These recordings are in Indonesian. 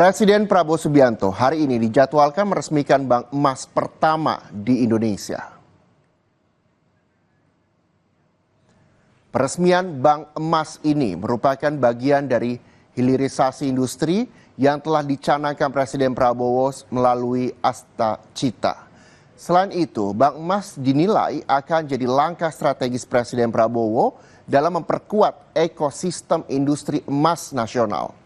Presiden Prabowo Subianto hari ini dijadwalkan meresmikan bank emas pertama di Indonesia. Peresmian bank emas ini merupakan bagian dari hilirisasi industri yang telah dicanangkan Presiden Prabowo melalui Astacita. Selain itu, bank emas dinilai akan jadi langkah strategis Presiden Prabowo dalam memperkuat ekosistem industri emas nasional.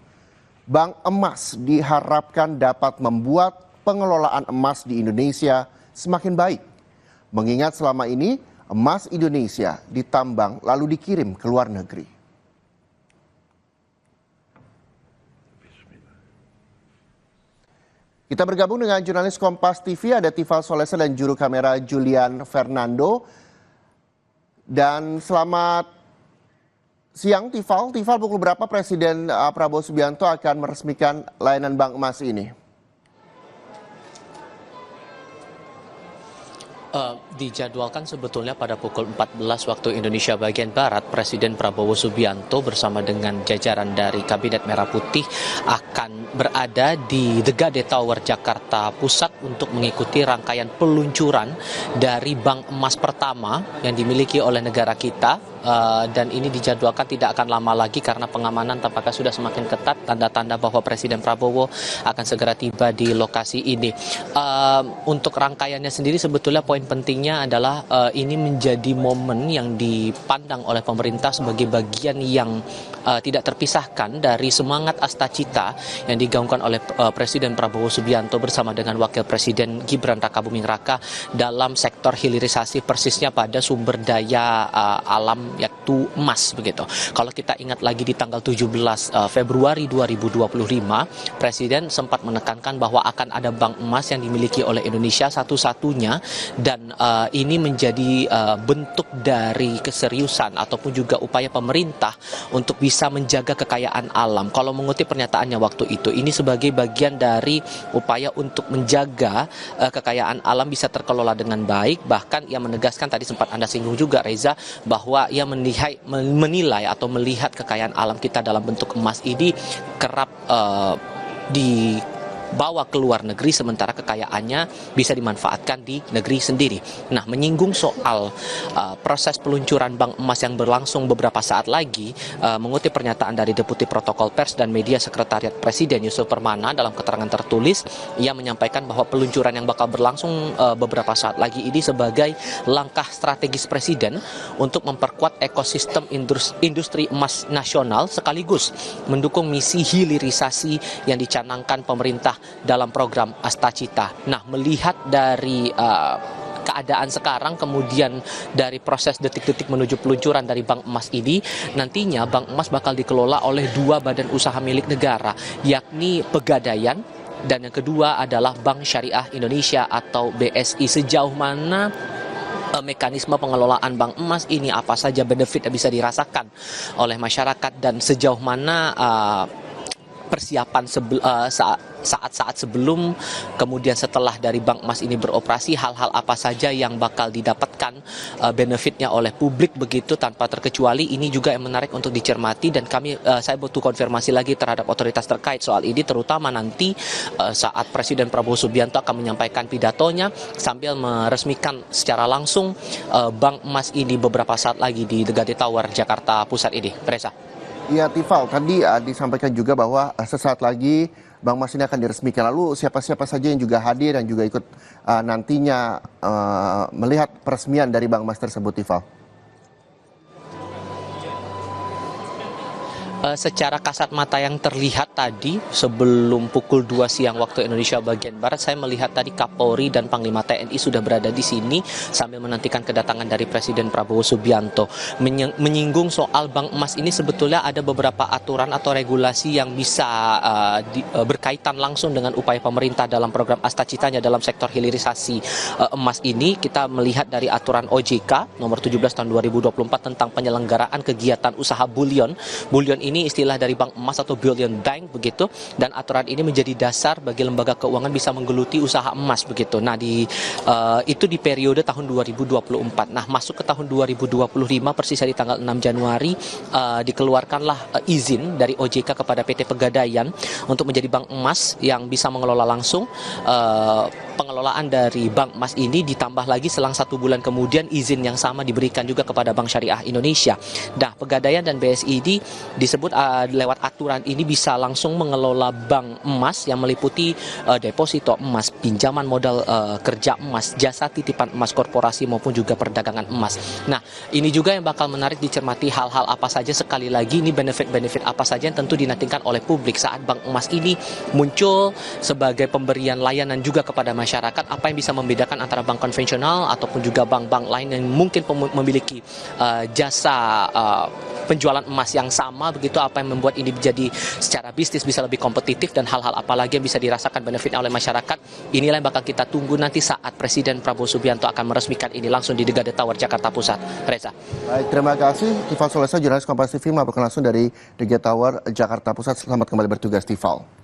Bank emas diharapkan dapat membuat pengelolaan emas di Indonesia semakin baik. Mengingat selama ini emas Indonesia ditambang lalu dikirim ke luar negeri. Kita bergabung dengan jurnalis Kompas TV, ada Tifal Solesa dan juru kamera Julian Fernando. Dan selamat siang Tifal. Tifal, pukul berapa Presiden Prabowo Subianto akan meresmikan layanan bank emas ini? Dijadwalkan sebetulnya pada pukul 14 waktu Indonesia bagian Barat, Presiden Prabowo Subianto bersama dengan jajaran dari Kabinet Merah Putih akan berada di The Gade Tower Jakarta Pusat untuk mengikuti rangkaian peluncuran dari bank emas pertama yang dimiliki oleh negara kita. Dan ini dijadwalkan tidak akan lama lagi karena pengamanan tampaknya sudah semakin ketat, tanda-tanda bahwa Presiden Prabowo akan segera tiba di lokasi ini. Untuk rangkaiannya sendiri sebetulnya poin pentingnya adalah ini menjadi momen yang dipandang oleh pemerintah sebagai bagian yang tidak terpisahkan dari semangat Astacita yang digaungkan oleh Presiden Prabowo Subianto bersama dengan Wakil Presiden Gibran Rakabuming Raka dalam sektor hilirisasi, persisnya pada sumber daya alam yaitu emas begitu. Kalau kita ingat lagi di tanggal 17 Februari 2025, Presiden sempat menekankan bahwa akan ada bank emas yang dimiliki oleh Indonesia satu-satunya, dan ini menjadi bentuk dari keseriusan ataupun juga upaya pemerintah untuk bisa menjaga kekayaan alam. Kalau mengutip pernyataannya waktu itu, ini sebagai bagian dari upaya untuk menjaga kekayaan alam bisa terkelola dengan baik. Bahkan ia menegaskan, tadi sempat Anda singgung juga Reza, bahwa ia menilai atau melihat kekayaan alam kita dalam bentuk emas ini kerap dibawa ke luar negeri, sementara kekayaannya bisa dimanfaatkan di negeri sendiri. Nah, menyinggung soal proses peluncuran bank emas yang berlangsung beberapa saat lagi, mengutip pernyataan dari Deputi Protokol Pers dan Media Sekretariat Presiden Yusuf Permana dalam keterangan tertulis, ia menyampaikan bahwa peluncuran yang bakal berlangsung beberapa saat lagi ini sebagai langkah strategis Presiden untuk memperkuat ekosistem industri emas nasional sekaligus mendukung misi hilirisasi yang dicanangkan pemerintah dalam program Astacita. Nah, melihat dari keadaan sekarang, kemudian dari proses detik-detik menuju peluncuran dari bank emas ini, nantinya bank emas bakal dikelola oleh dua badan usaha milik negara, yakni Pegadaian dan yang kedua adalah Bank Syariah Indonesia atau BSI. Sejauh mana mekanisme pengelolaan bank emas ini, apa saja benefit yang bisa dirasakan oleh masyarakat, dan sejauh mana persiapan saat-saat sebelum kemudian setelah dari bank emas ini beroperasi, hal-hal apa saja yang bakal didapatkan benefitnya oleh publik begitu tanpa terkecuali. Ini juga yang menarik untuk dicermati, dan saya butuh konfirmasi lagi terhadap otoritas terkait soal ini, terutama nanti saat Presiden Prabowo Subianto akan menyampaikan pidatonya sambil meresmikan secara langsung bank emas ini beberapa saat lagi di The Gade Tower Jakarta Pusat ini. Reza. Ya, Tifal, tadi disampaikan juga bahwa sesaat lagi bank emas ini akan diresmikan. Lalu siapa-siapa saja yang juga hadir dan juga ikut nantinya melihat peresmian dari bank emas tersebut, Tifal? Secara kasat mata yang terlihat tadi sebelum pukul 2 siang waktu Indonesia bagian Barat, saya melihat tadi Kapolri dan Panglima TNI sudah berada di sini sambil menantikan kedatangan dari Presiden Prabowo Subianto. Menyinggung soal bank emas ini, sebetulnya ada beberapa aturan atau regulasi yang bisa berkaitan langsung dengan upaya pemerintah dalam program Astacitanya dalam sektor hilirisasi emas ini. Kita melihat dari aturan OJK nomor 17 tahun 2024 tentang penyelenggaraan kegiatan usaha bullion. Bullion ini ini istilah dari bank emas atau bullion bank begitu, dan aturan ini menjadi dasar bagi lembaga keuangan bisa menggeluti usaha emas begitu. Nah, itu di periode tahun 2024. Nah, masuk ke tahun 2025 persisnya di tanggal 6 Januari dikeluarkanlah izin dari OJK kepada PT Pegadaian untuk menjadi bank emas yang bisa mengelola langsung pengelolaan dari bank emas ini, ditambah lagi selang 1 bulan kemudian izin yang sama diberikan juga kepada Bank Syariah Indonesia. Nah, Pegadaian dan BSI disebut lewat aturan ini bisa langsung mengelola bank emas yang meliputi deposito emas, pinjaman modal kerja emas, jasa titipan emas korporasi maupun juga perdagangan emas. Nah, ini juga yang bakal menarik dicermati, hal-hal apa saja, sekali lagi ini benefit-benefit apa saja yang tentu dinantikan oleh publik saat bank emas ini muncul sebagai pemberian layanan juga kepada masyarakat. Apa yang bisa membedakan antara bank konvensional ataupun juga bank-bank lain yang mungkin memiliki jasa penjualan emas yang sama begitu, apa yang membuat ini menjadi secara bisnis bisa lebih kompetitif, dan hal-hal apa lagi yang bisa dirasakan benefit oleh masyarakat. Inilah yang bakal kita tunggu nanti saat Presiden Prabowo Subianto akan meresmikan ini langsung di The Gade Tower Jakarta Pusat. Reza. Baik, terima kasih Tifal Solesa, jurnalis Kompas TV melaporkan langsung dari The Gade Tower Jakarta Pusat. Selamat kembali bertugas, Tifal.